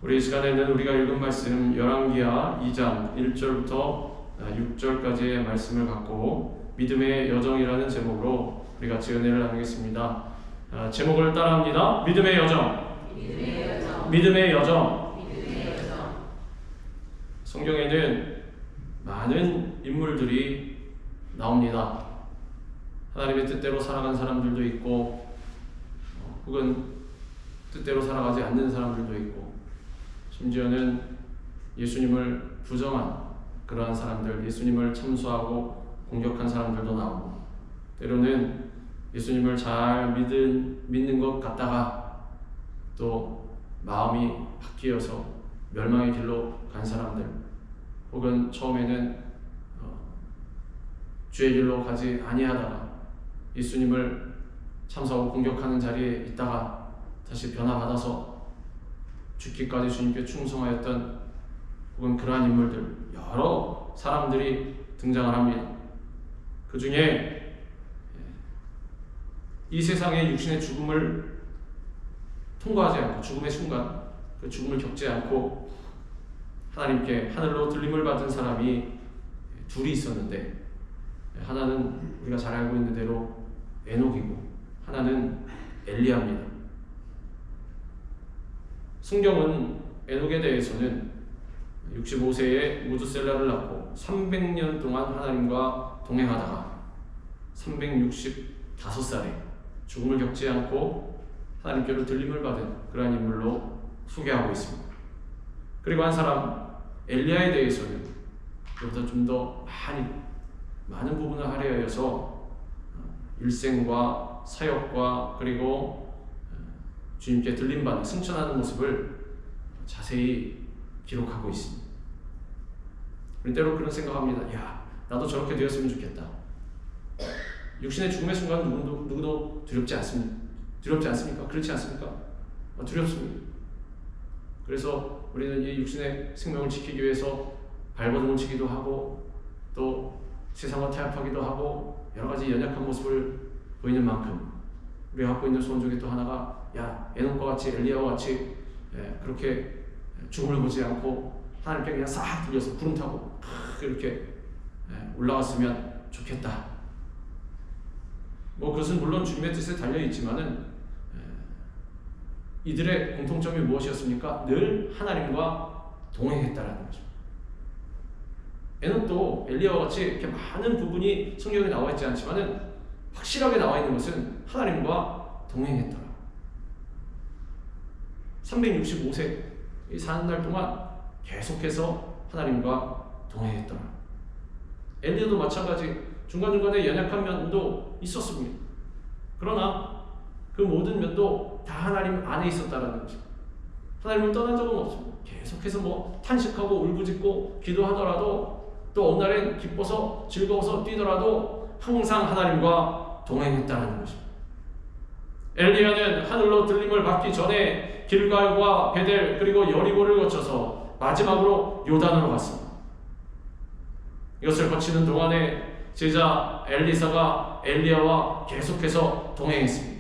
우리 이 시간에는 우리가 읽은 말씀 열왕기하 2장 1절부터 6절까지의 말씀을 갖고 믿음의 여정이라는 제목으로 우리 같이 은혜를 나누겠습니다. 제목을 따라합니다. 믿음의 여정. 믿음의 여정. 성경에는 많은 인물들이 나옵니다. 하나님의 뜻대로 살아간 사람들도 있고 혹은 뜻대로 살아가지 않는 사람들도 있고 심지어는 예수님을 부정한 그러한 사람들, 예수님을 참소하고 공격한 사람들도 나오고 때로는 예수님을 잘 믿는 것 같다가 또 마음이 바뀌어서 멸망의 길로 간 사람들, 혹은 처음에는 주의 길로 가지 아니하다가 예수님을 참소하고 공격하는 자리에 있다가 다시 변화받아서 죽기까지 주님께 충성하였던 혹은 그러한 인물들, 여러 사람들이 등장을 합니다. 그 중에 이 세상의 육신의 죽음을 통과하지 않고, 죽음의 순간 그 죽음을 겪지 않고 하나님께 하늘로 들림을 받은 사람이 둘이 있었는데, 하나는 우리가 잘 알고 있는 대로 에녹이고 하나는 엘리야입니다. 성경은 에녹에 대해서는 65세에 무드셀라를 낳고 300년 동안 하나님과 동행하다가 365살에 죽음을 겪지 않고 하나님께로 들림을 받은 그러한 인물로 소개하고 있습니다. 그리고 한 사람 엘리야에 대해서는 그보다 좀 더 많은 부분을 할애하여서 일생과 사역과 그리고 주님께 들림받는 승천하는 모습을 자세히 기록하고 있습니다. 우리 때로 그런 생각합니다. 야, 나도 저렇게 되었으면 좋겠다. 육신의 죽음의 순간 누구도 두렵지 않습니까? 그렇지 않습니까? 두렵습니다. 그래서 우리는 이 육신의 생명을 지키기 위해서 발버둥을 치기도 하고 또 세상과 타협하기도 하고 여러 가지 연약한 모습을 보이는 만큼 우리가 갖고 있는 소원 중에 또 하나가, 야, 에녹과 같이 엘리야와 같이 그렇게 죽음을 보지 않고 하나님께 그냥 싹 들려서 구름 타고 이렇게 올라갔으면 좋겠다. 그것은 물론 주님의 뜻에 달려있지만은 이들의 공통점이 무엇이었습니까? 늘 하나님과 동행했다라는 거죠. 에녹도 엘리야와 같이 이렇게 많은 부분이 성경에 나와 있지 않지만은 확실하게 나와 있는 것은 하나님과 동행했더라. 365세 사는 날 동안 계속해서 하나님과 동행했더라. 엘리야도 마찬가지 중간중간에 연약한 면도 있었습니다. 그러나 그 모든 면도 다 하나님 안에 있었다라는 거죠. 하나님을 떠난 적은 없습니다. 계속해서 탄식하고 울부짖고 기도하더라도 또 어느 날엔 기뻐서 즐거워서 뛰더라도 항상 하나님과 동행했다는 것입니다. 엘리야는 하늘로 들림을 받기 전에 길갈과 베델 그리고 여리고를 거쳐서 마지막으로 요단으로 갔습니다. 이것을 거치는 동안에 제자 엘리사가 엘리야와 계속해서 동행했습니다.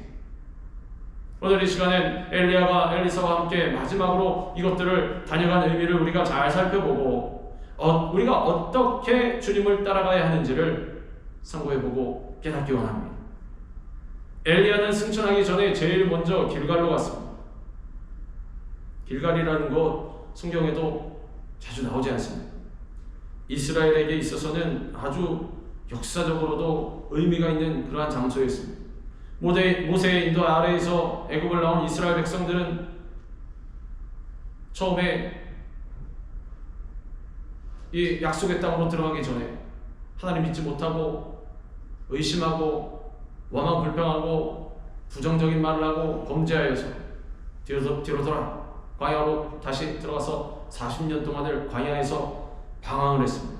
오늘 이 시간엔 엘리야가 엘리사와 함께 마지막으로 이것들을 다녀간 의미를 우리가 잘 살펴보고 우리가 어떻게 주님을 따라가야 하는지를 상고해보고 깨닫기 원합니다. 엘리야는 승천하기 전에 제일 먼저 길갈로 갔습니다. 길갈이라는 곳 성경에도 자주 나오지 않습니다. 이스라엘에게 있어서는 아주 역사적으로도 의미가 있는 그러한 장소였습니다. 모세의 인도 아래에서 애굽을 나온 이스라엘 백성들은 처음에 이 약속의 땅으로 들어가기 전에 하나님 믿지 못하고 의심하고 원망불평하고 부정적인 말을 하고 범죄하여서 뒤로 돌아 광야로 다시 들어가서 40년 동안을 광야에서 방황을 했습니다.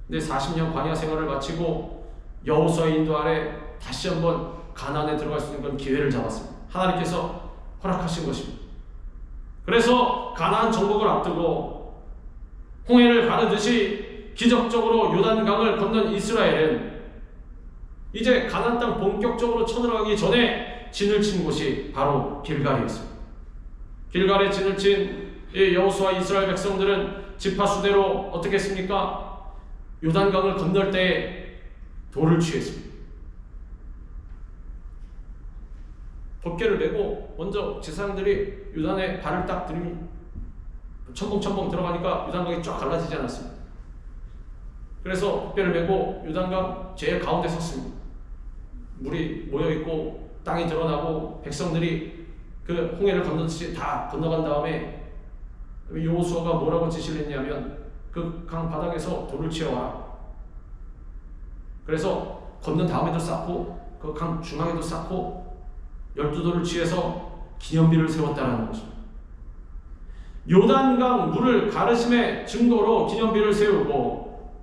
근데 40년 광야 생활을 마치고 여호수아의 인도 아래 다시 한번 가나안에 들어갈 수 있는 그런 기회를 잡았습니다. 하나님께서 허락하신 것입니다. 그래서 가나안 정복을 앞두고 홍해를 가르듯이 기적적으로 요단강을 건넌 이스라엘은 이제 가나안 땅 본격적으로 쳐들어가기 전에 진을 친 곳이 바로 길갈이었습니다. 길갈에 진을 친 이 여호수아 이스라엘 백성들은 지파수대로 어떻게 했습니까? 요단강을 건널 때 돌을 취했습니다. 덮개를 메고 먼저 제사장들이 요단에 발을 딱 들이면 첨벙첨벙 들어가니까 요단강이 쫙 갈라지지 않았습니다. 그래서 덮개를 메고 요단강 제일 가운데 섰습니다. 물이 모여있고 땅이 드러나고 백성들이 그 홍해를 건너듯이 다 건너간 다음에 여호수아가 뭐라고 지시를 했냐면 그 강 바닥에서 돌을 치워와라. 그래서 건넌 다음에도 쌓고 그 강 중앙에도 쌓고 12돌을 취해서 기념비를 세웠다라는 것입니다. 요단강 물을 가르심의 증거로 기념비를 세우고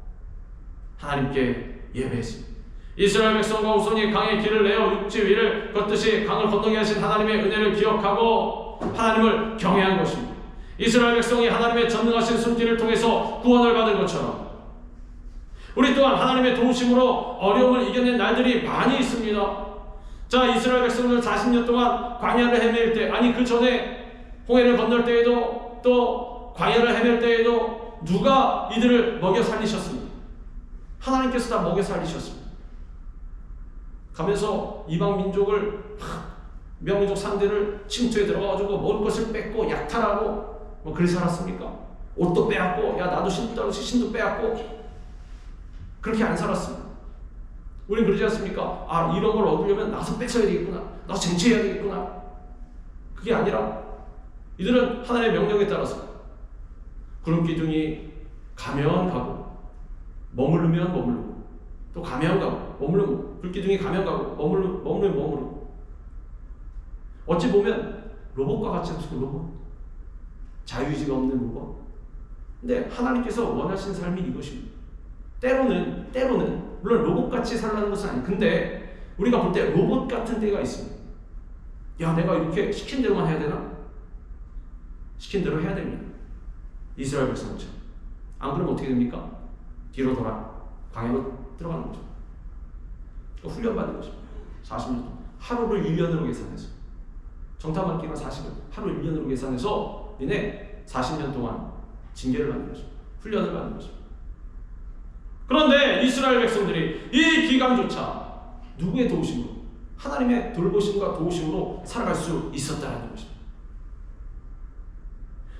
하나님께 예배했습니다. 이스라엘 백성과 후손이 강의 길을 내어 육지 위를 걷듯이 강을 건너게 하신 하나님의 은혜를 기억하고 하나님을 경외한 것입니다. 이스라엘 백성이 하나님의 전능하신 손길을 통해서 구원을 받은 것처럼 우리 또한 하나님의 도우심으로 어려움을 이겨낸 날들이 많이 있습니다. 자, 이스라엘 백성들 40년 동안 광야를 헤맬 때, 아니 그 전에 홍해를 건널 때에도 또 광야를 헤맬 때에도 누가 이들을 먹여 살리셨습니까? 하나님께서 다 먹여 살리셨습니다. 가면서 이방 민족을 명민족 상대를 침투에 들어가가지고 먹을 것을 뺏고 약탈하고 뭐 그리 살았습니까? 옷도 빼앗고 야 나도 신도 빼앗고 그렇게 안 살았습니다. 우린 그러지 않습니까? 아 이런 걸 얻으려면 나서 뺏어야 되겠구나, 나서 쟁취해야 되겠구나. 그게 아니라 이들은 하나님의 명령에 따라서 구름 기둥이 가면 가고 머무르면 머무르고 또 가면 가고 머무르면 불기둥이 가면 가고 머무르면 머무르고 어찌 보면 로봇과 같지 않습니까? 로봇 자유의지가 없는 로봇. 근데 하나님께서 원하시는 삶이 이것입니다. 때로는 물론 로봇같이 살라는 것은 아니에요. 근데 우리가 볼 때 로봇 같은 때가 있습니다. 야 내가 이렇게 시킨 대로만 해야 되나? 시킨 대로 해야 됩니다. 이스라엘 백성처럼. 안 그러면 어떻게 됩니까? 뒤로 돌아 광야로 들어가는 거죠. 훈련받는 것입니다. 40년 동안 하루를 1년으로 계산해서 정탐한 기간 40일 하루 1년으로 계산해서 니네 40년 동안 징계를 받는 것입니다. 훈련을 받는 것입니다. 그런데 이스라엘 백성들이 이 기간조차 누구의 도우심으로? 하나님의 돌보심과 도우심으로 살아갈 수 있었다는 것입니다.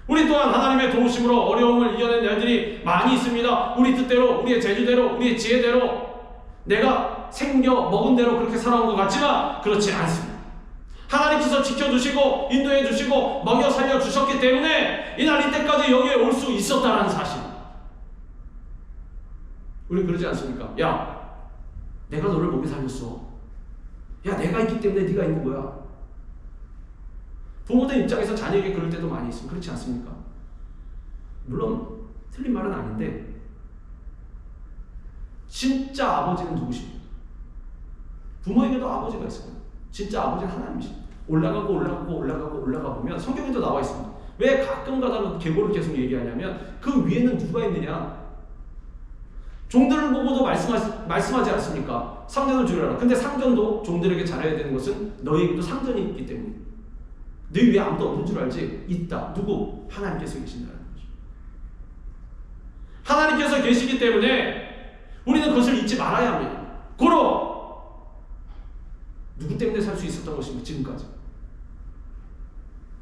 우리 또한 하나님의 도우심으로 어려움을 이겨낸 날들이 많이 있습니다. 우리 뜻대로, 우리의 재주대로, 우리의 지혜대로 내가 생겨 먹은 대로 그렇게 살아온 것 같지만 그렇지 않습니다. 하나님께서 지켜주시고 인도해 주시고 먹여 살려 주셨기 때문에 이날 이때까지 여기에 올 수 있었다는 사실. 우리 그러지 않습니까? 야 내가 너를 먹여 살렸어. 야 내가 있기 때문에 네가 있는 거야. 부모들 입장에서 자녀에게 그럴 때도 많이 있습니다. 그렇지 않습니까? 물론 틀린 말은 아닌데 진짜 아버지는 누구십니까? 부모에게도 아버지가 있습니다. 진짜 아버지는 하나님이십니다. 올라가 보면 성경에도 나와 있습니다. 왜 가끔가다 계보를 계속 얘기하냐면 그 위에는 누가 있느냐? 종들을 보고도 말씀하지 않습니까? 상전을 줄여라. 근데 상전도 종들에게 잘해야 되는 것은 너희에게도 상전이 있기 때문에 너희 위에 아무도 없는 줄 알지? 있다. 누구? 하나님께서 계신다는 거죠. 하나님께서 계시기 때문에 우리는 그것을 잊지 말아야 합니다. 고로 누구 때문에 살 수 있었던 것입니까? 지금까지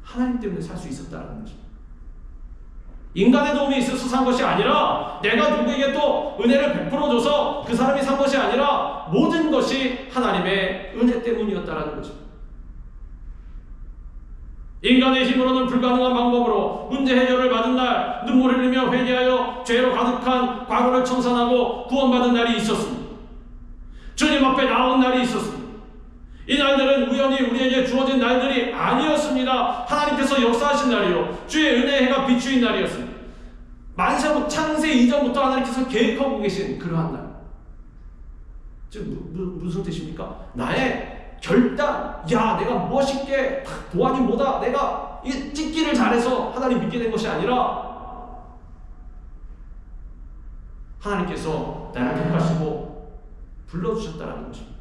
하나님 때문에 살 수 있었다는 것입니다. 인간의 도움이 있어서 산 것이 아니라 내가 누구에게 또 은혜를 베풀어줘서 그 사람이 산 것이 아니라 모든 것이 하나님의 은혜 때문이었다는 것입니다. 인간의 힘으로는 불가능한 방법으로 문제 해결을 받은 날 눈물 흘리며 회개하여 죄로 가득한 과거를 청산하고 구원받은 날이 있었습니다. 주님 앞에 나온 날이 있었습니다. 이 날들은 우연히 우리에게 주어진 날들이 아니었습니다. 하나님께서 역사하신 날이요 주의 은혜의 해가 비추인 날이었습니다. 만세부 창세 이전부터 하나님께서 계획하고 계신 그러한 날. 즉 무슨 뜻입니까? 나의 결단, 야 내가 멋있게 도안이 뭐다, 내가 이 찍기를 잘해서 하나님 믿게 된 것이 아니라 하나님께서 나를 택하시고 불러주셨다는 것입니다.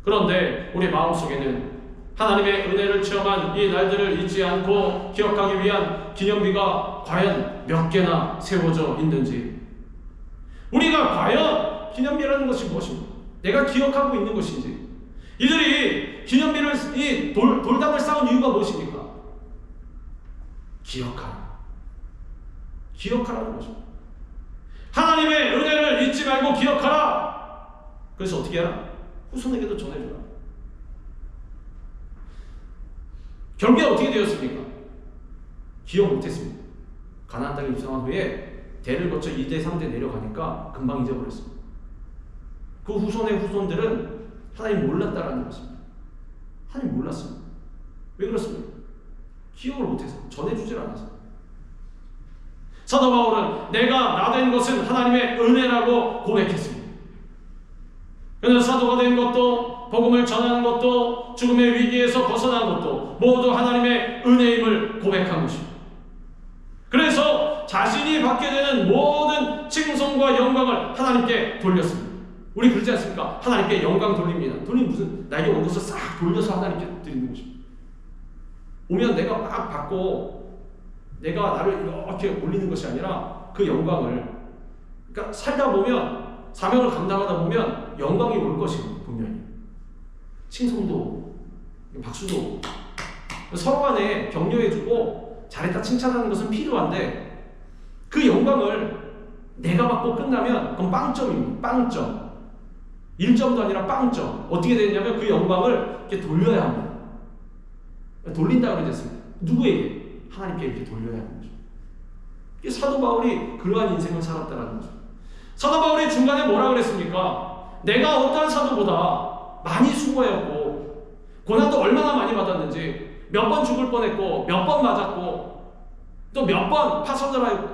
그런데 우리 마음속에는 하나님의 은혜를 체험한 이 날들을 잊지 않고 기억하기 위한 기념비가 과연 몇 개나 세워져 있는지, 우리가 과연 기념비라는 것이 무엇입니까? 내가 기억하고 있는 것인지, 이들이 기념비를 이 돌담을 쌓은 이유가 무엇입니까? 기억하라는 것입니다. 하나님의 은혜를 잊지 말고 기억하라. 그래서 어떻게 하라? 후손에게도 전해주라. 결국에 어떻게 되었습니까? 기억 못했습니다. 가나안 땅에 입성한 후에 대를 거쳐 2대 3대 내려가니까 금방 잊어버렸습니다. 그 후손의 후손들은 하나님 몰랐다라는 것입니다. 하나님 몰랐습니다. 왜 그렇습니까? 기억을 못해서, 전해주질 않아서. 사도 바울은 내가 나된 것은 하나님의 은혜라고 고백했습니다. 그래서 사도가 된 것도, 복음을 전하는 것도, 죽음의 위기에서 벗어난 것도 모두 하나님의 은혜임을 고백한 것입니다. 그래서 자신이 받게 되는 모든 칭송과 영광을 하나님께 돌렸습니다. 우리 그러지 않습니까? 하나님께 영광 돌립니다. 돌리면 무슨 나에게 온 것을 싹 돌려서 하나님께 드리는 것입니다. 오면 내가 막 받고 내가 나를 이렇게 올리는 것이 아니라 그 영광을, 그러니까 살다 보면, 사명을 감당하다 보면 영광이 올 것입니다. 분명히 칭송도 박수도 서로 간에 격려해주고 잘했다 칭찬하는 것은 필요한데, 그 영광을 내가 받고 끝나면 그건 빵점입니다. 빵점. 1점도 아니라 빵점. 어떻게 되냐면 그 영광을 이렇게 돌려야 합니다. 돌린다고 그러셨습니다. 누구에게? 하나님께 이렇게 돌려야 하는 거죠. 이게 사도 바울이 그러한 인생을 살았다는 거죠. 사도 바울이 중간에 뭐라 그랬습니까? 내가 어떠한 사도보다 많이 수고했고 고난도 얼마나 많이 받았는지, 몇 번 죽을 뻔했고 몇 번 맞았고 또 몇 번 파선을 하였고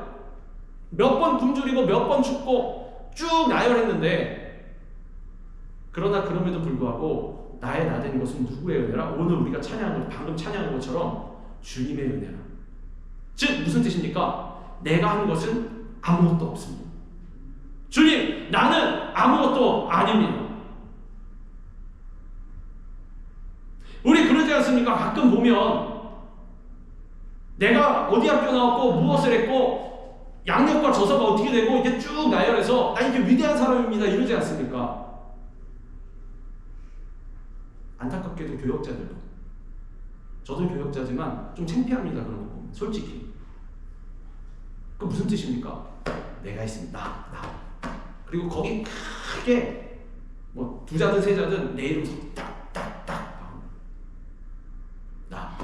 몇 번 굶주리고 몇 번 죽고 쭉 나열했는데, 그러나 그럼에도 불구하고 나의 나된 것은 누구의 은혜라? 오늘 우리가 찬양한 것, 방금 찬양한 것처럼 주님의 은혜라. 즉 무슨 뜻입니까? 내가 한 것은 아무것도 없습니다. 주님, 나는 아무것도 아닙니다. 우리 그러지 않습니까? 가끔 보면 내가 어디 학교 나왔고 무엇을 했고 양력과 저서가 어떻게 되고 이렇게 쭉 나열해서 나 이렇게 위대한 사람입니다 이러지 않습니까? 안타깝게도 교역자들도, 저도 교역자지만 좀 창피합니다. 그런 거 보면 솔직히. 그 무슨 뜻입니까? 내가 있습니다. 나. 그리고 거기 크게 뭐 두 자든 세 자든 내 이름 딱딱딱 나.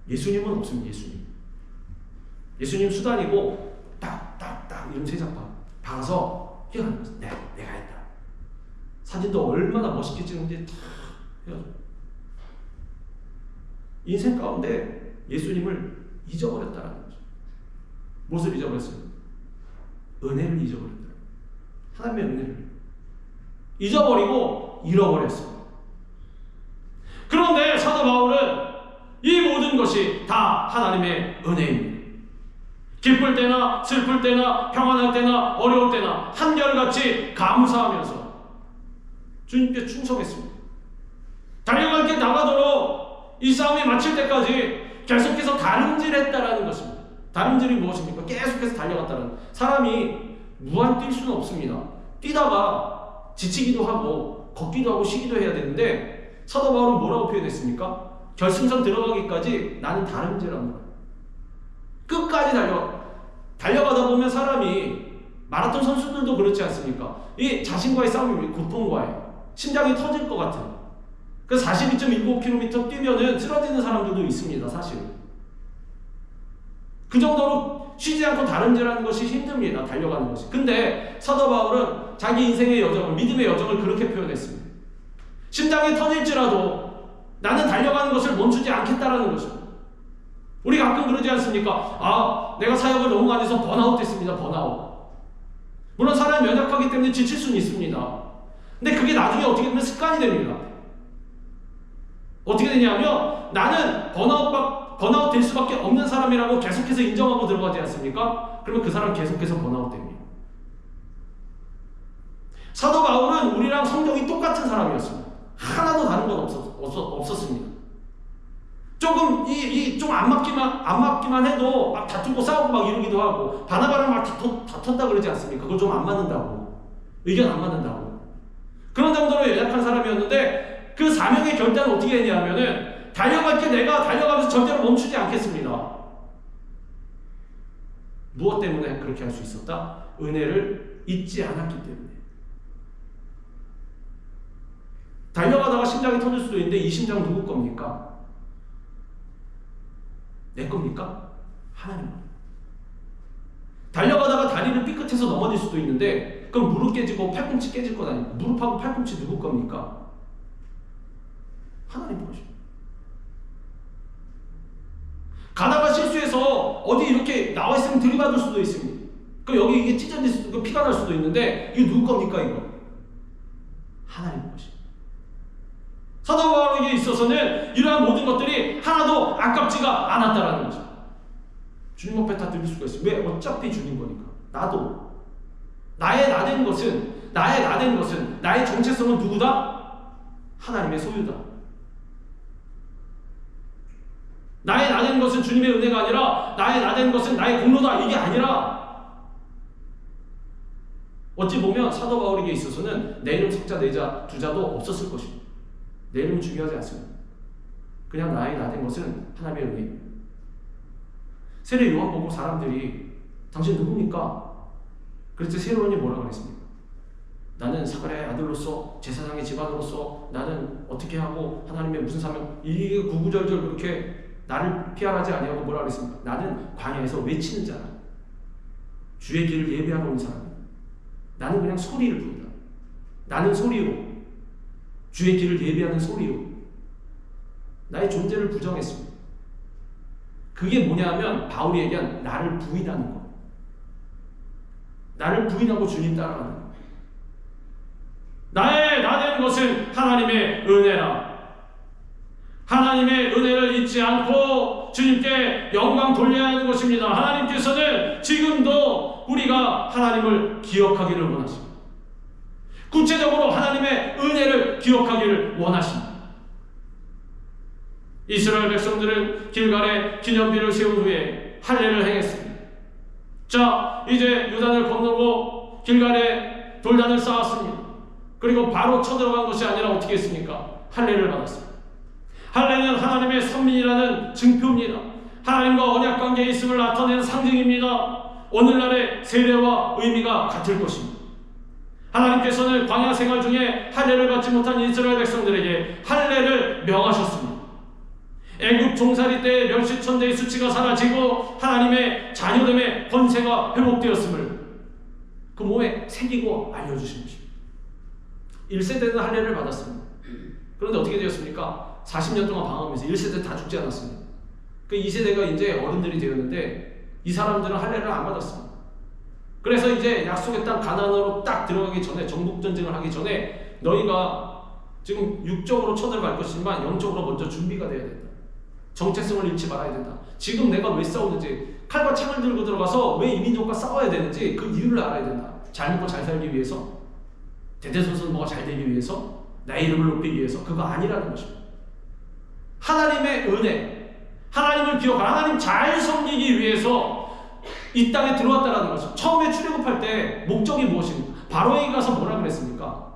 예수님은 없습니다. 예수님 수단이고 딱딱딱 이름 세 장 박아서 기억하는 거죠. 내가 했다. 사진도 얼마나 멋있게 찍는지 다 해가지고. 인생 가운데 예수님을 잊어버렸다는 거죠. 무엇을 잊어버렸어요? 은혜를 잊어버렸다. 하나님의 은혜를 잊어버리고 잃어버렸어요. 그런데 사도 바울은 이 모든 것이 다 하나님의 은혜입니다. 기쁠 때나 슬플 때나 평안할 때나 어려울 때나 한결같이 감사하면서 주님께 충성했습니다. 달려갈 길 나가도록 이 싸움이 마칠 때까지 계속해서 다름질했다라는 것입니다. 다름질이 무엇입니까? 계속해서 달려갔다는. 사람이 무한 뛸 수는 없습니다. 뛰다가 지치기도 하고 걷기도 하고 쉬기도 해야 되는데, 사도 바울은 뭐라고 표현했습니까? 결승선 들어가기까지 나는 다름질한 거예요. 끝까지 달려가다 보면 사람이, 마라톤 선수들도 그렇지 않습니까? 이 자신과의 싸움이 고통과예요. 심장이 터질 것 같은. 그 42.19km 뛰면은 쓰러지는 사람들도 있습니다. 사실 그 정도로 쉬지 않고 다름질하는 것이 힘듭니다. 달려가는 것이. 근데 사도 바울은 자기 인생의 여정을, 믿음의 여정을 그렇게 표현했습니다. 심장이 터질지라도 나는 달려가는 것을 멈추지 않겠다라는 것입니다. 우리 가끔 그러지 않습니까? 내가 사역을 너무 많이 해서 번아웃 됐습니다. 번아웃. 물론 사람이 연약하기 때문에 지칠 수는 있습니다. 근데 그게 나중에 어떻게 되면 습관이 됩니다. 어떻게 되냐면 나는 번아웃 될 수밖에 없는 사람이라고 계속해서 인정하고 들어가지 않습니까? 그러면 그 사람 계속해서 번아웃 됩니다. 사도 바울은 우리랑 성격이 똑같은 사람이었습니다. 하나도 다른 건 없었습니다. 조금 좀 안 맞기만 해도 막 다투고 싸우고 막 이러기도 하고 바나바랑 막 다퉜다 그러지 않습니까? 그거 좀 안 맞는다고, 의견 안 맞는다고. 그런 정도로 연약한 사람이었는데 그 사명의 결단을 어떻게 했냐면은 달려갈 게 내가 달려가면서 절대로 멈추지 않겠습니다. 무엇 때문에 그렇게 할 수 있었다? 은혜를 잊지 않았기 때문에. 달려가다가 심장이 터질 수도 있는데 이 심장 누구 겁니까? 내 겁니까? 하나님 겁니다. 달려가다가 다리를 삐끗해서 넘어질 수도 있는데 그럼 무릎 깨지고 팔꿈치 깨질 것 아닙니까? 무릎하고 팔꿈치 누구 겁니까? 하나님 것입니다. 가다가 실수해서 어디 이렇게 나와 있으면 들이받을 수도 있습니다. 그럼 여기 이게 찢어질 수도 있고 피가 날 수도 있는데 이게 누구 겁니까? 이거 하나님 것입니다. 사도 바울에게 있어서는 이러한 모든 것들이 하나도 아깝지가 않았다라는 거죠. 주님 앞에 다 드릴 수가 있어요. 왜? 어차피 주님 거니까. 나도 나의 나된 것은 나의 정체성은 누구다? 하나님의 소유다. 나의 나된 것은 주님의 은혜가 아니라 나의 나된 것은 나의 공로다. 이게 아니라 어찌 보면 사도 바울에게 있어서는 내 이름 석자 내자 두자도 없었을 것입니다. 내 이름은 중요하지 않습니다. 그냥 나의 나된 것은 하나님의 은혜입니다. 세례 요한 보고 사람들이 당신 누굽니까? 그랬더니 세례 요한이 뭐라고 그랬습니까? 나는 사가랴의 아들로서 제사장의 집안으로서 나는 어떻게 하고 하나님의 무슨 사명, 이게 구구절절 그렇게 나를 피하지 아니하고 뭐라 그랬습니까? 나는 광야에서 외치는 자라. 주의 길을 예배하러 온 사람이다. 나는 그냥 소리를 부른다. 나는 소리로, 주의 길을 예배하는 소리로 나의 존재를 부정했습니다. 그게 뭐냐면 바울이 얘기한 나를 부인하는 것. 나를 부인하고 주님 따라가는 것. 나의 나된 것은 하나님의 은혜라. 하나님의 은혜를 잊지 않고 주님께 영광 돌려야 하는 것입니다. 하나님께서는 지금도 우리가 하나님을 기억하기를 원하십니다. 구체적으로 하나님의 은혜를 기억하기를 원하십니다. 이스라엘 백성들은 길갈에 기념비를 세운 후에 할례를 행했습니다. 자, 이제 요단을 건너고 길갈에 돌단을 쌓았습니다. 그리고 바로 쳐들어간 것이 아니라 어떻게 했습니까? 할례를 받았습니다. 할례는 하나님의 선민이라는 증표입니다. 하나님과 언약 관계에 있음을 나타내는 상징입니다. 오늘날의 세례와 의미가 같을 것입니다. 하나님께서는 광야 생활 중에 할례를 받지 못한 이스라엘 백성들에게 할례를 명하셨습니다. 애굽 종살이 때 멸시천대의 수치가 사라지고 하나님의 자녀됨의 권세가 회복되었음을 그 몸에 새기고 알려주신 것입니다. 1세대는 할례를 받았습니다. 그런데 어떻게 되었습니까? 40년 동안 방황하면서 1세대 다 죽지 않았습니다. 그 2세대가 이제 어른들이 되었는데 이 사람들은 할례를 안 받았습니다. 그래서 이제 약속의 땅 가나안으로 딱 들어가기 전에, 정복전쟁을 하기 전에 너희가 지금 육적으로 쳐들어갈 것이지만 영적으로 먼저 준비가 돼야 된다. 정체성을 잃지 말아야 된다. 지금 내가 왜 싸우는지, 칼과 창을 들고 들어가서 왜 이민족과 싸워야 되는지 그 이유를 알아야 된다. 잘 먹고 잘 살기 위해서, 대대손손 뭐가 잘 되기 위해서, 나의 이름을 높이기 위해서, 그거 아니라는 것입니다. 하나님의 은혜, 하나님을 기억하고 하나님 잘 섬기기 위해서 이 땅에 들어왔다라는 것입니다. 처음에 출애굽할 때 목적이 무엇입니까? 바로에게 가서 뭐라 그랬습니까?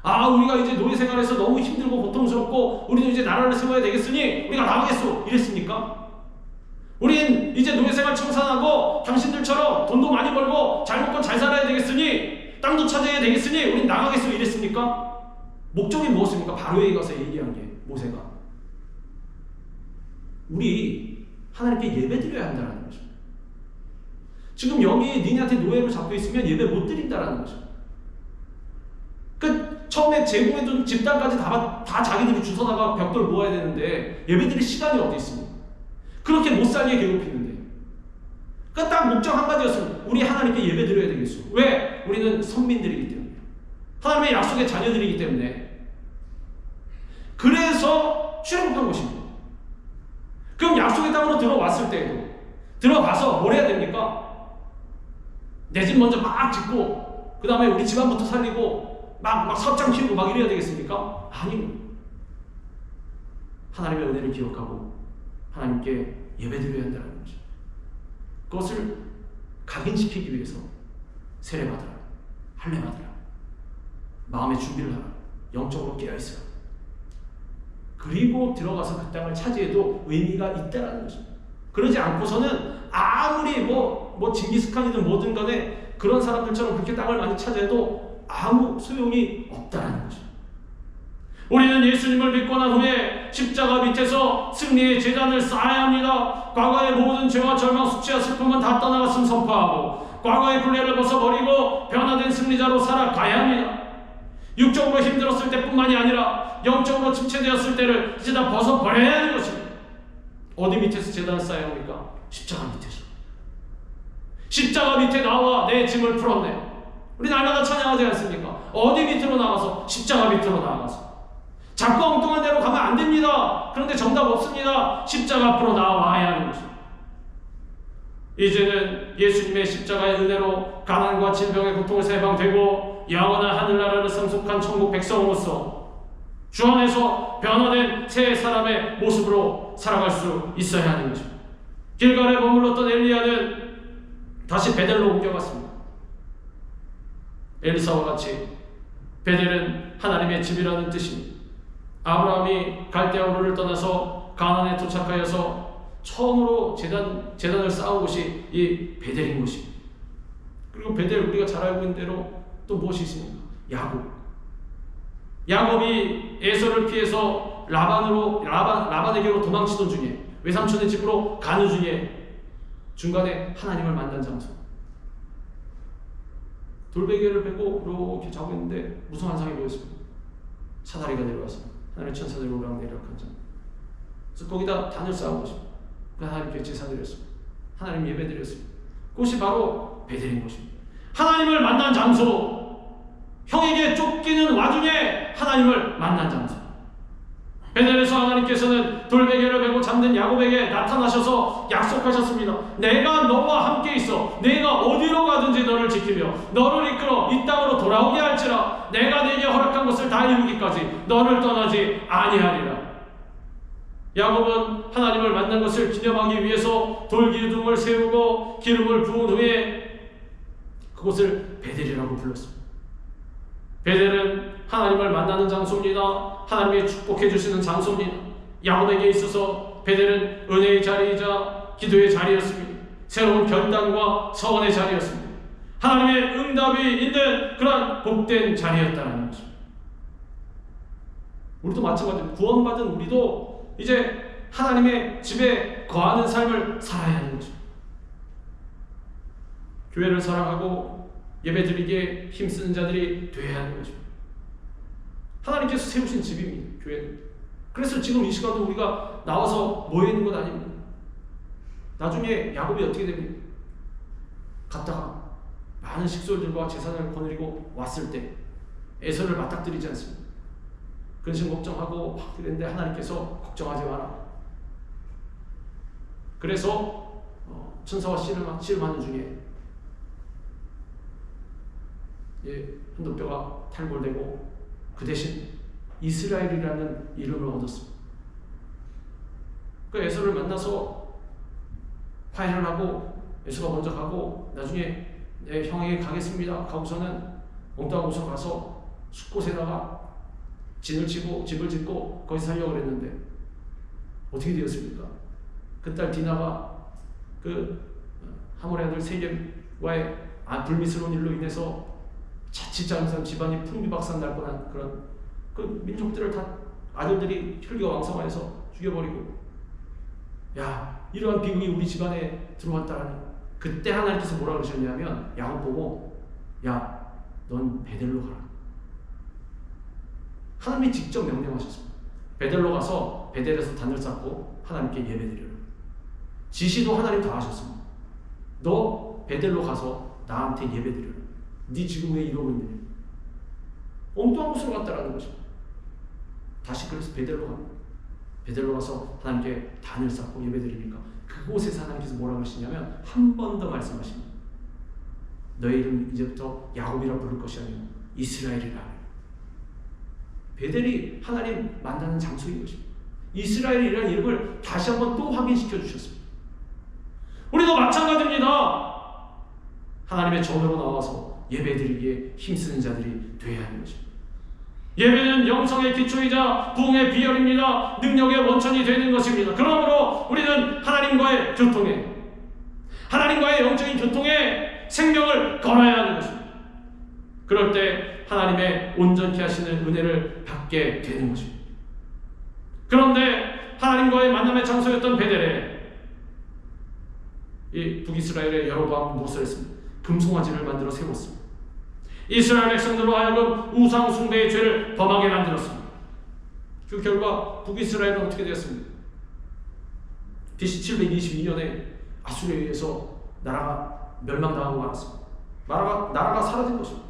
아, 우리가 이제 노예 생활에서 너무 힘들고 고통스럽고 우리는 이제 나라를 세워야 되겠으니 우리가 나가겠소 이랬습니까? 우린 이제 노예 생활 청산하고 당신들처럼 돈도 많이 벌고 잘 먹고 잘 살아야 되겠으니 땅도 차지해야 되겠으니 우린 나가겠소 이랬습니까? 목적이 무엇입니까? 바로에게 가서 얘기한 게 모세가 우리 하나님께 예배드려야 한다는 것입니다. 지금 여기 니네한테 노예로 잡혀 있으면 예배 못 드린다는 것입니다. 처음에 제공해준 집단까지 다 자기들이 주워다가 벽돌 모아야 되는데 예배드릴 시간이 어디 있습니까? 그렇게 못 살게 괴롭히는데. 딱 목적 한 가지였습니다. 우리 하나님께 예배드려야 되겠어. 왜? 우리는 선민들이기 때문에. 하나님의 약속의 자녀들이기 때문에. 그래서 출애굽한 것입니다. 그럼 약속의 땅으로 들어왔을 때에도 들어가서 뭘 해야 됩니까? 내 집 먼저 막 짓고 그 다음에 우리 집안부터 살리고 막 삽장 키우고 막 이래야 되겠습니까? 아닙니다. 하나님의 은혜를 기억하고 하나님께 예배드려야 한다는 거죠. 그것을 각인시키기 위해서 세례받으라, 할례받으라, 마음의 준비를 하라, 영적으로 깨어있으라. 그리고 들어가서 그 땅을 차지해도 의미가 있다라는 거죠. 그러지 않고서는 아무리 뭐 징기스칸이든 뭐든 간에 그런 사람들처럼 그렇게 땅을 많이 차지해도 아무 소용이 없다라는 거죠. 우리는 예수님을 믿고 난 후에 십자가 밑에서 승리의 제단을 쌓아야 합니다. 과거의 모든 죄와 절망, 수치와 슬픔은 다 떠나갔음 선포하고 과거의 굴레를 벗어버리고 변화된 승리자로 살아가야 합니다. 육적으로 힘들었을 때뿐만이 아니라 영적으로 침체되었을 때를 이제 다 벗어버려야 하는 것입니다. 어디 밑에서 제단을 쌓아야 합니까? 십자가 밑에서. 십자가 밑에 나와 내 짐을 풀었네. 우리 날마다 찬양하지 않습니까? 어디 밑으로 나가서? 십자가 밑으로 나가서. 자꾸 엉뚱한 데로 가면 안 됩니다. 그런데 정답 없습니다. 십자가 앞으로 나와야 하는 것입니다. 이제는 예수님의 십자가의 은혜로 가난과 질병의 고통에서 해방되고 영원한 하늘나라를 상속한 천국 백성으로서 주 안에서 변화된 새 사람의 모습으로 살아갈 수 있어야 하는 것입니다. 길갈에 머물렀던 엘리야는 다시 베델로 옮겨갔습니다. 엘리사와 같이 베델은 하나님의 집이라는 뜻입니다. 아브라함이 갈대아우르를 떠나서 가나안에 도착하여서 처음으로 제단을 쌓은 곳이 이 베델인 것입니다. 그리고 베델 우리가 잘 알고 있는 대로 또 무엇이 있습니까? 야곱이 에서를 피해서 라반에게로 도망치던 중에 외삼촌의 집으로 가는 중에 중간에 하나님을 만난 장소. 돌베개를 베고 이렇게 자고 있는데 무슨 환상이 보였습니까? 사다리가 내려와서 하나님의 천사들이 오락내리락 한 장. 그래서 거기다 단을 쌓은 것입니다. 하나님께 제사드렸습니다. 하나님 예배드렸습니다. 그것이 바로 베델인 것입니다. 하나님을 만난 장소, 형에게 쫓기는 와중에 하나님을 만난 장소. 베델에서 하나님께서는 돌베개를 베고 잠든 야곱에게 나타나셔서 약속하셨습니다. 내가 너와 함께 있어. 내가 어디로 가든지 너를 지키며 너를 이끌어 이 땅으로 돌아오게 할지라. 내가 네게 허락한 것을 다 이루기까지 너를 떠나지 아니하리라. 야곱은 하나님을 만난 것을 기념하기 위해서 돌기둥을 세우고 기름을 부은 후에 그곳을 베델이라고 불렀습니다. 베델은 하나님을 만나는 장소입니다. 하나님의 축복해 주시는 장소입니다. 야곱에게 있어서 베델은 은혜의 자리이자 기도의 자리였습니다. 새로운 결단과 서원의 자리였습니다. 하나님의 응답이 있는 그런 복된 자리였다는 거죠. 우리도 마찬가지로 구원받은 우리도 이제 하나님의 집에 거하는 삶을 살아야 하는 거죠. 교회를 사랑하고 예배드리기에 힘쓰는 자들이 되어야 하는 거죠. 하나님께서 세우신 집입니다. 교회는. 그래서 지금 이 시간도 우리가 나와서 모여 있는 것 아닙니다. 나중에 야곱이 어떻게 됩니까? 갔다가 많은 식솔들과 재산을 거느리고 왔을 때 에서를 맞닥뜨리지 않습니다. 근심 걱정하고 막 그랬는데 하나님께서 걱정하지 마라. 그래서 천사와 씨름하는 중에 한도뼈가 탈골되고 그 대신 이스라엘이라는 이름을 얻었습니다. 그 에서를 만나서 화해를 하고 에서가 먼저 가고 나중에 내 형에게 가겠습니다 하고서는 엉뚱한 곳으로 가서 숲곳에다가 진을 치고 집을 짓고 거기서 살려고 그랬는데 어떻게 되었습니까? 그 딸 디나가 그 하몰의 아들 세겜과의 불미스러운 일로 인해서 자칫 잘못하면 집안이 풍비박산 날 뻔한 그런 그 민족들을 다 아들들이 혈기가 왕성하여서 죽여버리고, 야, 이러한 비극이 우리 집안에 들어왔다라니. 그때 하나님께서 뭐라 그러셨냐면 야곱 보고, 야, 넌 베델로 가라. 하나님이 직접 명령하셨습니다. 베델로 가서 베델에서 단을 쌓고 하나님께 예배드려라. 지시도 하나님 다 하셨습니다. 너 베델로 가서 나한테 예배드려라. 네 지금 왜 이러고 있느냐. 엉뚱한 곳으로 갔다라는 것입니다. 다시 그래서 베델로 갑니다. 베델로 가서 하나님께 단을 쌓고 예배드리니까 그곳에서 하나님께서 뭐라고 하시냐면 한 번 더 말씀하십니다. 너의 이름 이제부터 야곱이라 부를 것이 아니고 이스라엘이라. 베델이 하나님 만나는 장소인 것입니다. 이스라엘이라는 이름을 다시 한번 또 확인시켜 주셨습니다. 우리도 마찬가지입니다. 하나님의 전으로 나와서 예배드리기에 힘쓰는 자들이 되어야 하는 것입니다. 예배는 영성의 기초이자 부흥의 비결입니다. 능력의 원천이 되는 것입니다. 그러므로 우리는 하나님과의 교통에, 하나님과의 영적인 교통에 생명을 걸어야 하는 것입니다. 그럴 때 하나님의 온전케 하시는 은혜를 받게 되는 것입니다. 그런데 하나님과의 만남의 장소였던 베델에 이 북이스라엘의 여로보암은 무엇을 했습니까? 금송아지를 만들어 세웠습니다. 이스라엘 백성들로 하여금 우상 숭배의 죄를 범하게 만들었습니다. 그 결과 북이스라엘은 어떻게 되었습니까? BC 722년에 아수르에 의해서 나라가 멸망당하고 말았습니다. 나라가 사라진 것입니다.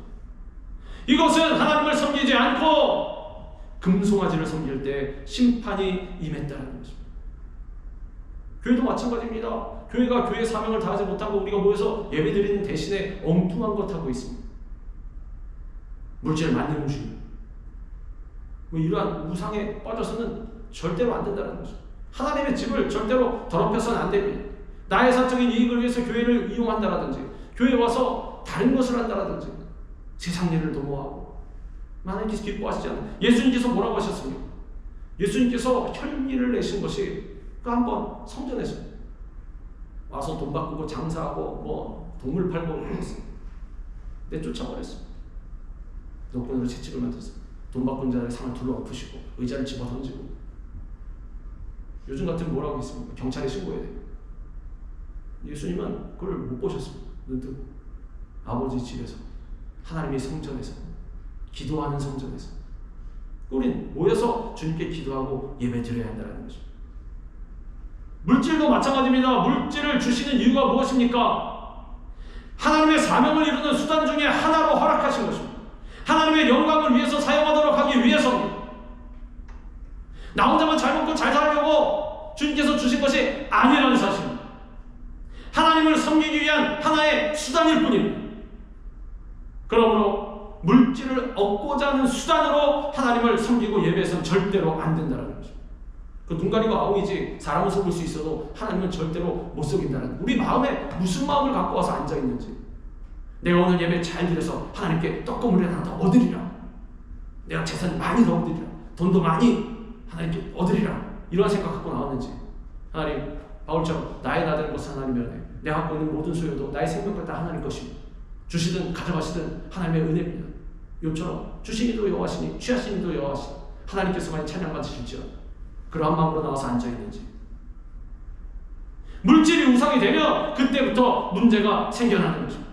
이것은 하나님을 섬기지 않고 금송아지를 섬길 때 심판이 임했다는 것입니다. 교회도 마찬가지입니다. 교회가 교회 사명을 다하지 못하고 우리가 모여서 예배드리는 대신에 엉뚱한 것 하고 있습니다. 물질 만능주의, 이러한 우상에 빠져서는 절대로 안 된다는 것입니다. 하나님의 집을 절대로 더럽혀서는 안 됩니다. 나의 사적인 이익을 위해서 교회를 이용한다라든지, 교회에 와서 다른 것을 한다라든지, 세상 일을 도모하고 하나님께서 기뻐하시지 않아요. 예수님께서 뭐라고 하셨습니까? 예수님께서 혈기를 내신 것이 한번 성전에서 와서 돈 바꾸고 장사하고 동물 팔고 그랬어요. 내쫓아버렸어요. 노끈으로 채찍을 만들었어요. 돈 바꾼 자를 상을 둘러 엎으시고 의자를 집어 던지고. 요즘 같은 뭐라고 있습니까? 경찰에 신고해야 돼요. 예수님은 그걸 못 보셨습니다. 눈 뜨고 아버지 집에서, 하나님의 성전에서, 기도하는 성전에서 우린 모여서 주님께 기도하고 예배 드려야 한다는 것입니다. 물질도 마찬가지입니다. 물질을 주시는 이유가 무엇입니까? 하나님의 사명을 이루는 수단 중에 하나로 허락하신 것입니다. 하나님의 영광을 위해서 사용하도록 하기 위해서입니다. 나 혼자만 잘 먹고 잘 살려고 주님께서 주신 것이 아니라는 사실입니다. 하나님을 섬기기 위한 하나의 수단일 뿐입니다. 그러므로 물질을 얻고자 하는 수단으로 하나님을 섬기고 예배해서는 절대로 안 된다는 것입니다. 그 눈 가리고 아웅이지 사람을 속일 수 있어도 하나님은 절대로 못 속인다는, 우리 마음에 무슨 마음을 갖고 와서 앉아있는지, 내가 오늘 예배 잘 드려서 하나님께 떡고물을 하나 더 얻으리라, 내가 재산 많이 더 얻으리라, 돈도 많이 하나님께 얻으리라, 이런 생각 갖고 나왔는지, 하나님 바울처럼 나의 나되는 것은 하나님의 은혜, 내가 갖고 있는 모든 소유도 나의 생명과 다 하나님 것입니다. 주시든 가져가시든 하나님의 은혜입니다. 요처럼 주신 이도 여호와시니 취하신 이도 여호와시니 하나님께서만 찬양받으실지어다. 그러한 마음으로 나와서 앉아있는지. 물질이 우상이 되면 그때부터 문제가 생겨나는 것입니다.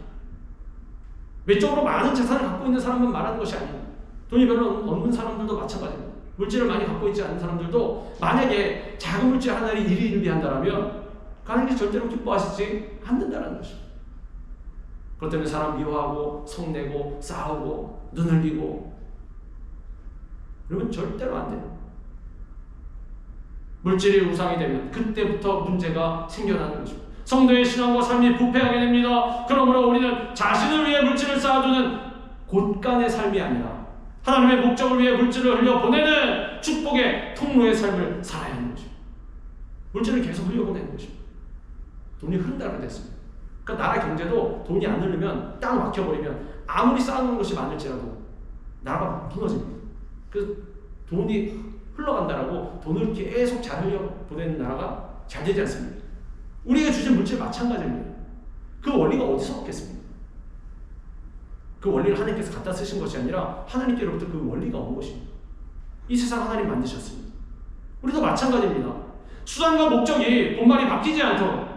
외적으로 많은 재산을 갖고 있는 사람은 말하는 것이 아닙니다. 돈이 별로 없는 사람들도 마찬가지입니다. 물질을 많이 갖고 있지 않은 사람들도 만약에 작은 물질 하나를 일희일비한다면 하나님께서 절대로 기뻐하시지 않는다는 것입니다. 그것 때문에 사람 미워하고 성내고 싸우고 눈 흘리고, 그러면 절대로 안 돼요. 물질이 우상이 되면 그때부터 문제가 생겨나는 것입니다. 성도의 신앙과 삶이 부패하게 됩니다. 그러므로 우리는 자신을 위해 물질을 쌓아두는 곳간의 삶이 아니라 하나님의 목적을 위해 물질을 흘려보내는 축복의 통로의 삶을 살아야 하는 것입니다. 물질을 계속 흘려보내는 것입니다. 돈이 흐른다고 됐습니다. 그러니까 나라 경제도 돈이 안 흐르면, 땅 막혀버리면 아무리 쌓아놓은 것이 많을지라도 나라가 무너집니다. 그 돈이 흘러간다라고 돈을 계속 잘 흘려보내는 나라가 잘 되지 않습니다. 우리가 주신 물질 마찬가지입니다. 그 원리가 어디서 없겠습니까? 그 원리를 하나님께서 갖다 쓰신 것이 아니라 하나님께로부터 그 원리가 온 것입니다. 이 세상 하나님 만드셨습니다. 우리도 마찬가지입니다. 수단과 목적이 본말이 바뀌지 않도록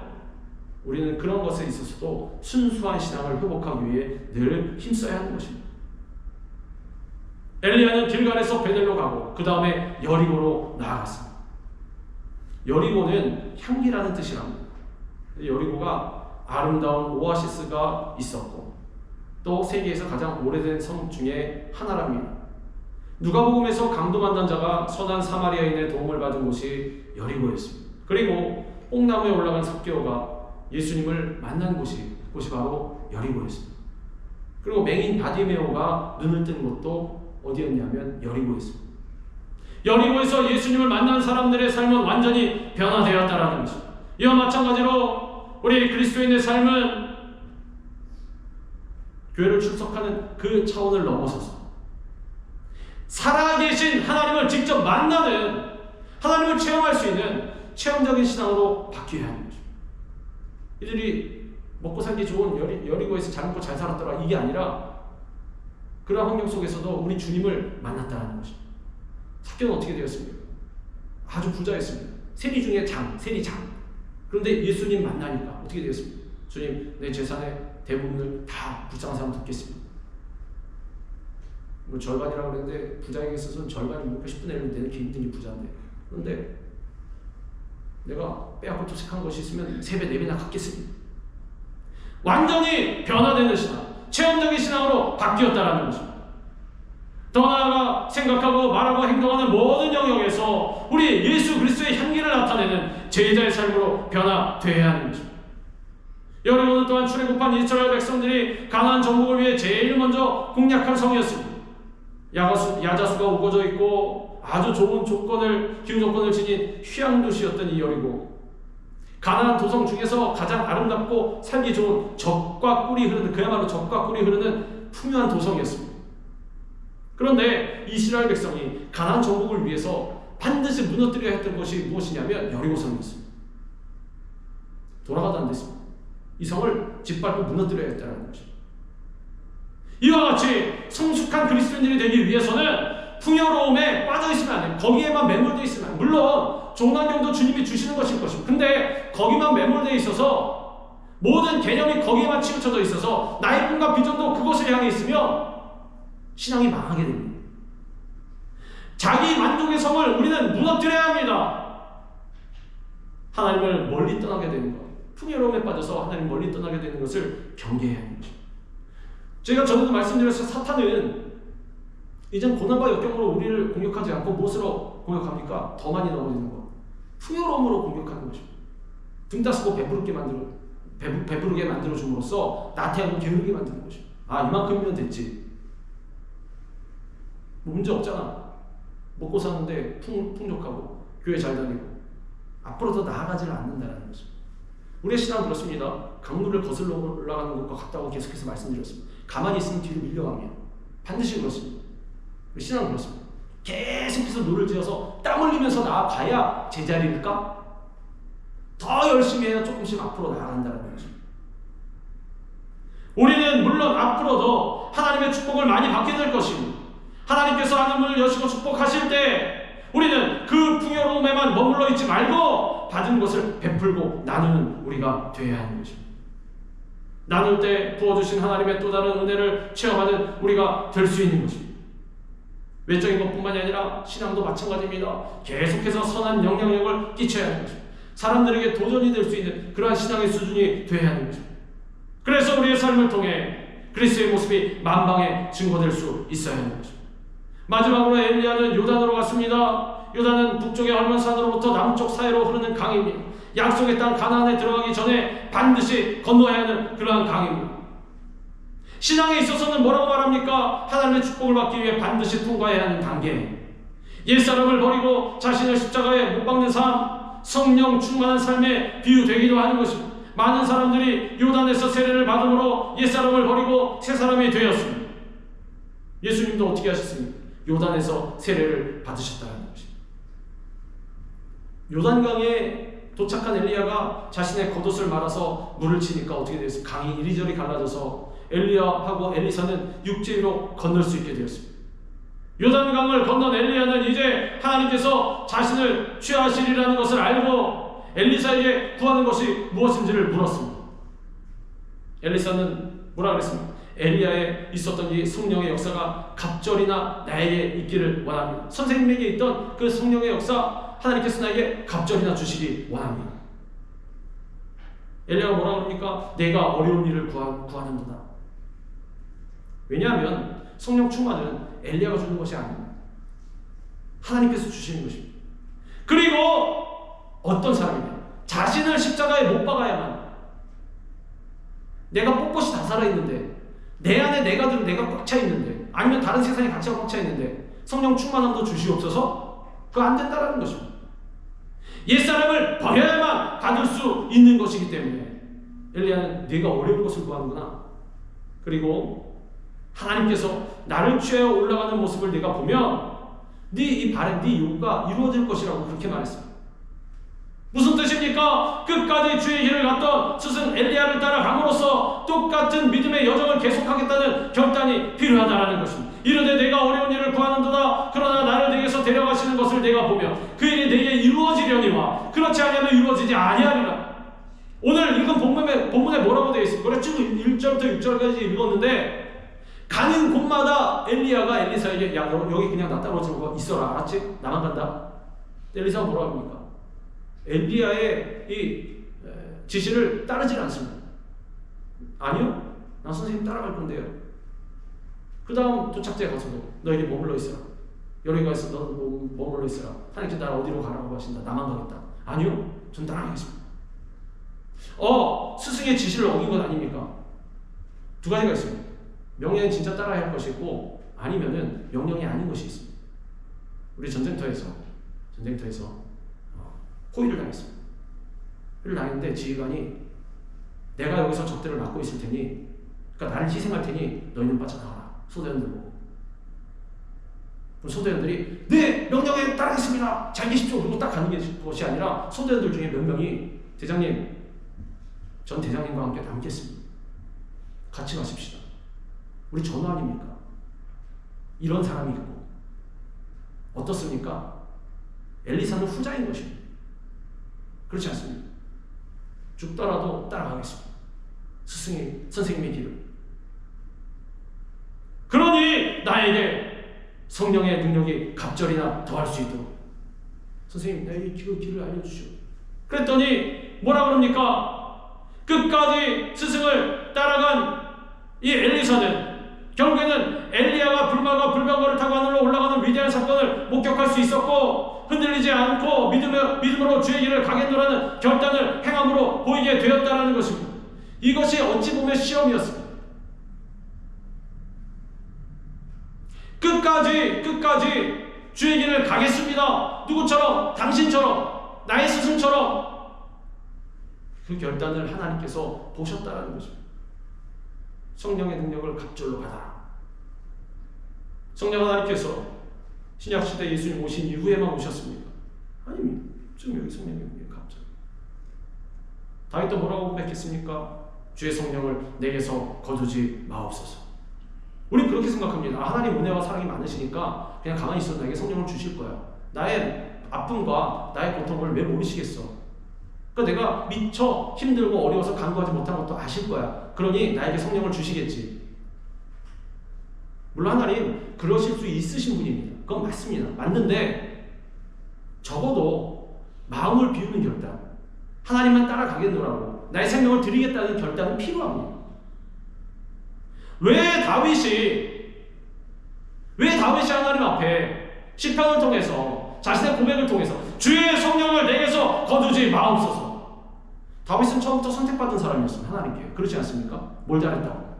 우리는 그런 것에 있어서도 순수한 신앙을 회복하기 위해 늘 힘써야 하는 것입니다. 엘리야는 길갈에서 베델로 가고 그 다음에 여리고로 나아갔습니다. 여리고는 향기라는 뜻이랍니다. 여리고가 아름다운 오아시스가 있었고 또 세계에서 가장 오래된 성 중에 하나랍니다. 누가복음에서 강도 만난 자가 선한 사마리아인의 도움을 받은 곳이 여리고였습니다. 그리고 뽕나무에 올라간 삭개오가 예수님을 만난 곳이 바로 여리고였습니다. 그리고 맹인 바디메오가 눈을 뜬 곳도 어디였냐면 여리고였습니다. 여리고에서 예수님을 만난 사람들의 삶은 완전히 변화되었다라는 것입니다. 이와 마찬가지로 우리 그리스도인의 삶은 교회를 출석하는 그 차원을 넘어서서 살아계신 하나님을 직접 만나는, 하나님을 체험할 수 있는 체험적인 신앙으로 바뀌어야 하는 것입니다. 이들이 먹고 살기 좋은 여리고에서 잘 먹고 잘 살았더라, 이게 아니라 그런 환경 속에서도 우리 주님을 만났다는 것입니다. 삭개는 어떻게 되었습니까? 아주 부자였습니다. 세리 중에 세리장. 그런데 예수님 만나니까 어떻게 되었습니까? 주님, 내 재산의 대부분을 다 불쌍한 사람 돕겠습니다. 뭐 절반이라고 그랬는데 부자에게 있어서는 절반이 뭐 10분의 1은 되는 게 힘든 게 부자인데, 그런데 내가 빼앗고 투색한 것이 있으면 3배, 4배나 갚겠습니다. 완전히 변화되는 신앙, 체험적인 신앙으로 바뀌었다라는 것입니다. 더 나아가 생각하고 말하고 행동하는 모든 영역에서 우리 예수 그리스도의 향기를 나타내는 제자의 삶으로 변화되어야 하는 것입니다. 여러분 또한 출애굽한 이스라엘 백성들이 가나안 정복을 위해 제일 먼저 공략한 성이었습니다. 야자수가 우거져 있고 아주 좋은 기후 조건을 지닌 휴양 도시였던 이 여리고, 가나안 도성 중에서 가장 아름답고 살기 좋은 젖과 꿀이 흐르는, 그야말로 젖과 꿀이 흐르는 풍요한 도성이었습니다. 그런데 이스라엘 백성이 가나안 정복을 위해서 반드시 무너뜨려야 했던 것이 무엇이냐면 여리고성이었습니다. 돌아가도 안 됐습니다. 이 성을 짓밟고 무너뜨려야 했다는 것입니다. 이와 같이 성숙한 그리스도인들이 되기 위해서는 풍요로움에 빠져있으면 안 돼요. 거기에만 매몰되어 있으면 안 돼요. 물론 좋은 환경도 주님이 주시는 것일 것입니다. 근데 거기만 매몰되어 있어서 모든 개념이 거기에만 치우쳐져 있어서 나의 꿈과 비전도 그것을 향해 있으면 신앙이 망하게 됩니다. 자기 만족의 성을 우리는 무너뜨려야 합니다. 하나님을 멀리 떠나게 되는 것, 풍요로움에 빠져서 하나님 멀리 떠나게 되는 것을 경계해야 하는 것입니다. 제가 전에도 말씀드렸듯이 사탄은 이젠 고난과 역경으로 우리를 공격하지 않고 무엇으로 공격합니까? 더 많이 넘어지는 것, 풍요로움으로 공격하는 것입니다. 등 따스고 배부르게 만들어 줌으로써 나태하고 게으르게 만드는 것입니다. 아, 이만큼이면 됐지, 뭐 문제 없잖아, 먹고 사는데 풍족하고 교회 잘 다니고 앞으로 더 나아가지를 않는다는 것입니다. 우리의 신앙은 그렇습니다. 강물을 거슬러 올라가는 것과 같다고 계속해서 말씀드렸습니다. 가만히 있으면 뒤로 밀려갑니다. 반드시 그렇습니다. 우리 신앙은 그렇습니다. 계속해서 노를 지어서 땀 흘리면서 나아가야 제자리일까? 더 열심히 해야 조금씩 앞으로 나아간다는 것입니다. 우리는 물론 앞으로도 하나님의 축복을 많이 받게 될 것입니다. 하나님께서 하늘문을 여시고 축복하실 때 우리는 그 풍요로움에만 머물러 있지 말고 받은 것을 베풀고 나누는 우리가 되어야 하는 것입니다. 나눌 때 부어주신 하나님의 또 다른 은혜를 체험하는 우리가 될 수 있는 것입니다. 외적인 것뿐만이 아니라 신앙도 마찬가지입니다. 계속해서 선한 영향력을 끼쳐야 하는 것입니다. 사람들에게 도전이 될 수 있는 그러한 신앙의 수준이 되어야 하는 것입니다. 그래서 우리의 삶을 통해 그리스도의 모습이 만방에 증거될 수 있어야 하는 것입니다. 마지막으로 엘리야는 요단으로 갔습니다. 요단은 북쪽의 헐몬산으로부터 남쪽 사해로 흐르는 강입니다. 약속의 땅 가나안에 들어가기 전에 반드시 건너야 하는 그러한 강입니다. 신앙에 있어서는 뭐라고 말합니까? 하나님의 축복을 받기 위해 반드시 통과해야 하는 단계. 옛사람을 버리고 자신을 십자가에 못 박는 삶, 성령 충만한 삶에 비유되기도 하는 것입니다. 많은 사람들이 요단에서 세례를 받음으로 옛사람을 버리고 새사람이 되었습니다. 예수님도 어떻게 하셨습니까? 요단에서 세례를 받으셨다는 것입니다. 요단강에 도착한 엘리야가 자신의 겉옷을 말아서 물을 치니까 어떻게 되었습니까? 강이 이리저리 갈라져서 엘리야하고 엘리사는 육지 위로 건널 수 있게 되었습니다. 요단강을 건넌 엘리야는 이제 하나님께서 자신을 취하시리라는 것을 알고 엘리사에게 구하는 것이 무엇인지를 물었습니다. 엘리사는 뭐라 그랬습니까? 엘리야에 있었던 이 성령의 역사가 갑절이나 나에게 있기를 원합니다. 선생님에게 있던 그 성령의 역사 하나님께서 나에게 갑절이나 주시기 원합니다. 엘리야가 뭐라 그럽니까? 내가 어려운 일을 구하는도다. 왜냐하면 성령 충만은 엘리야가 주는 것이 아닙니다. 하나님께서 주시는 것입니다. 그리고 어떤 사람이냐? 자신을 십자가에 못 박아야만, 내가 꼿꼿이 다 살아있는데, 내 안에 내가 꽉 차 있는데, 아니면 다른 세상에 가치가 꽉 차 있는데 성령 충만함도 주시옵소서 그거 안 된다라는 것입니다. 옛사람을 버려야만 받을 수 있는 것이기 때문에 엘리야는 네가 어려운 것을 구하는구나. 그리고 하나님께서 나를 취하여 올라가는 모습을 내가 보면 네 이 바람, 네 요구가 이루어질 것이라고 그렇게 말했습니다. 무슨 뜻입니까? 끝까지 주의 길을 갔던 스승 엘리야를 따라감으로써 똑같은 믿음의 여정을 계속하겠다는 결단이 필요하다라는 것입니다. 이르되 내가 어려운 일을 구하는도다. 그러나 나를 내게서 데려가시는 것을 내가 보며 그 일이 내게 이루어지려니와 그렇지 아니하면 이루어지지 아니하리라. 오늘 읽은 본문에 뭐라고 되어 있습니까? 그래 쭉 1절부터 6절까지 읽었는데 가는 곳마다 엘리야가 엘리사에게 야 너 여기 그냥 나 따라오지 있어라. 알았지? 나만 간다. 엘리사가 뭐라고 합니까? 엘리야의 이 지시를 따르지 않습니다. 아니요, 나 선생님 따라갈 건데요. 그 다음 도착지에 가서도 너에게 머물러 있어라. 여기 가서 너 머물러 있어라. 하나님께서 나를 어디로 가라고 하신다. 나만 가겠다. 아니요, 전 따라가겠습니다. 스승의 지시를 어긴 건 아닙니까? 두 가지가 있습니다. 명령은 진짜 따라야 할 것이 있고 아니면은 명령이 아닌 것이 있습니다. 우리 전쟁터에서 호위를 당했습니다. 호위를 당했는데 지휘관이 내가 여기서 적들을 막고 있을 테니 그러니까 나를 희생할 테니 너희는 빠져나가라. 소대원들 보고. 그럼 소대원들이 네! 명령에 따르겠습니다. 잘 계십시오. 그리고 딱 가는 것이 아니라 소대원들 중에 몇 명이 대장님 전 대장님과 함께 남겠습니다. 같이 가십시다. 우리 전우 아닙니까? 이런 사람이 있고 어떻습니까? 엘리사는 후자인 것입니다. 그렇지 않습니까? 죽더라도 따라가겠습니다. 선생님의 길을. 그러니 나에게 성령의 능력이 갑절이나 더할 수 있도록 선생님 나에게 길을 알려주시오. 그랬더니 뭐라 그럽니까? 끝까지 스승을 따라간 이 엘리사는 결국에는 엘리야가 불마가 불병거를 타고 하늘로 올라가는 위대한 사건을 목격할 수 있었고 흔들리지 않고 믿음으로 주의 길을 가겠노라는 결단을 행함으로 보이게 되었다는 것입니다. 이것이 어찌 보면 시험이었습니다. 끝까지 주의 길을 가겠습니다. 누구처럼? 당신처럼, 나의 스승처럼 그 결단을 하나님께서 보셨다는 것입니다. 성령의 능력을 갑절로 받아라. 성령 하나님께서 신약시대 예수님 오신 이후에만 오셨습니까? 아닙니다. 지금 여기 성령의 능력이 갑절. 다윗도 뭐라고 고백했습니까? 주의 성령을 내게서 거두지 마옵소서. 우리 그렇게 생각합니다. 하나님 은혜와 사랑이 많으시니까 그냥 가만히 있어도 나에게 성령을 주실 거야. 나의 아픔과 나의 고통을 왜 모르시겠어? 그러니까 내가 미처 힘들고 어려워서 간구하지 못한 것도 아실 거야. 그러니 나에게 성령을 주시겠지. 물론 하나님 그러실 수 있으신 분입니다. 그건 맞습니다. 맞는데 적어도 마음을 비우는 결단, 하나님만 따라가겠노라고 나의 생명을 드리겠다는 결단은 필요합니다. 왜 다윗이 하나님 앞에 시편을 통해서 자신의 고백을 통해서 주의 성령을 내게서 거두지 마옵소서. 다윗은 처음부터 선택받은 사람이었습니다. 하나님께. 그렇지 않습니까? 뭘 잘했다고?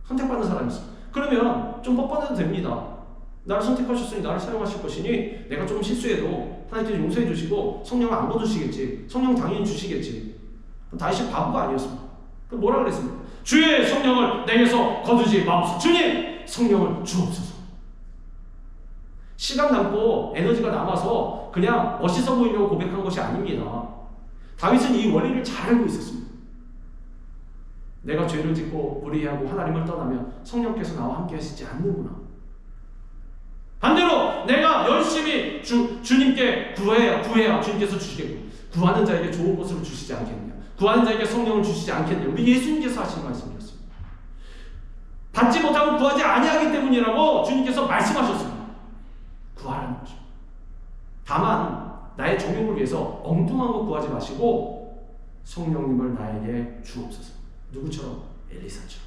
선택받은 사람이었습니다. 그러면 좀 뻔뻔해도 됩니다. 나를 선택하셨으니 나를 사용하실 것이니 내가 좀 실수해도 하나님께서 용서해 주시고 성령을 안 거두시겠지. 성령 당연히 주시겠지. 다윗이 바보가 아니었습니다. 그럼 뭐라 그랬습니까? 주의 성령을 내게서 거두지 마옵소서. 주님 성령을 주옵소서. 시간 남고 에너지가 남아서 그냥 멋있어 보이려고 고백한 것이 아닙니다. 다윗은 이 원리를 잘 알고 있었습니다. 내가 죄를 짓고 불의하고 하나님을 떠나면 성령께서 나와 함께 하시지 않는구나. 반대로 내가 열심히 주님께 구해야 주님께서 주시겠고 구하는 자에게 좋은 것을 주시지 않겠느냐. 구하는 자에게 성령을 주시지 않겠느냐. 우리 예수님께서 하신 말씀이었습니다. 받지 못하고 구하지 아니하기 때문이라고 주님께서 말씀하셨습니다. 구하라는 거죠. 다만 나의 정욕을 위해서 엉뚱한 거 구하지 마시고 성령님을 나에게 주옵소서. 누구처럼? 엘리사처럼.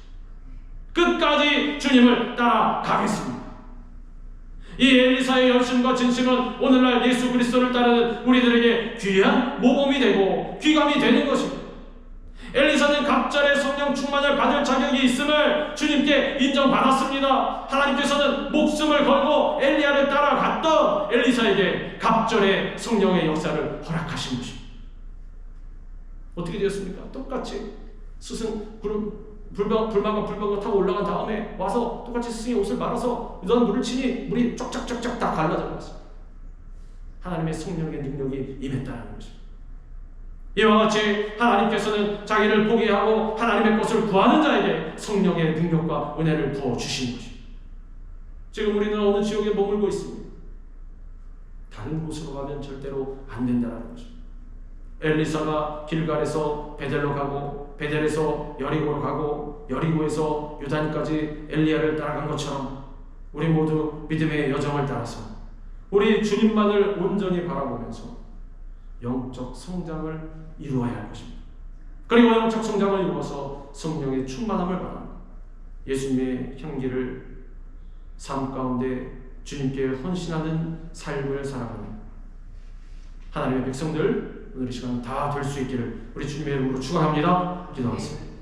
끝까지 주님을 따라가겠습니다. 이 엘리사의 열심과 진심은 오늘날 예수 그리스도를 따르는 우리들에게 귀한 모범이 되고 귀감이 되는 것입니다. 엘리사는 갑절의 성령 충만을 받을 자격이 있음을 주님께 인정받았습니다. 하나님께서는 목숨을 걸고 엘리야를 따라갔던 엘리사에게 갑절의 성령의 역사를 허락하신 것입니다. 어떻게 되었습니까? 똑같이 스승 불방과 불방과 타고 올라간 다음에 와서 똑같이 스승의 옷을 말아서 너는 물을 치니 물이 쫙쫙쫙쫙 다 갈라져 버렸습니다. 하나님의 성령의 능력이 임했다는 것입니다. 이와 같이 하나님께서는 자기를 포기하고 하나님의 것을 구하는 자에게 성령의 능력과 은혜를 부어주시는 것입니다. 지금 우리는 어느 지역에 머물고 있습니다. 다른 곳으로 가면 절대로 안 된다는 것입니다. 엘리사가 길갈에서 베델로 가고 베델에서 여리고로 가고 여리고에서 요단까지 엘리야를 따라간 것처럼 우리 모두 믿음의 여정을 따라서 우리 주님만을 온전히 바라보면서 영적 성장을 이루어야 할 것입니다. 그리고 영적 성장을 이루어서 성령의 충만함을 받아 예수님의 향기를 삶 가운데 주님께 헌신하는 삶을 살아가는 하나님의 백성들 오늘 이 시간 다 될 수 있기를 우리 주님의 이름으로 축원합니다. 기도하겠습니다.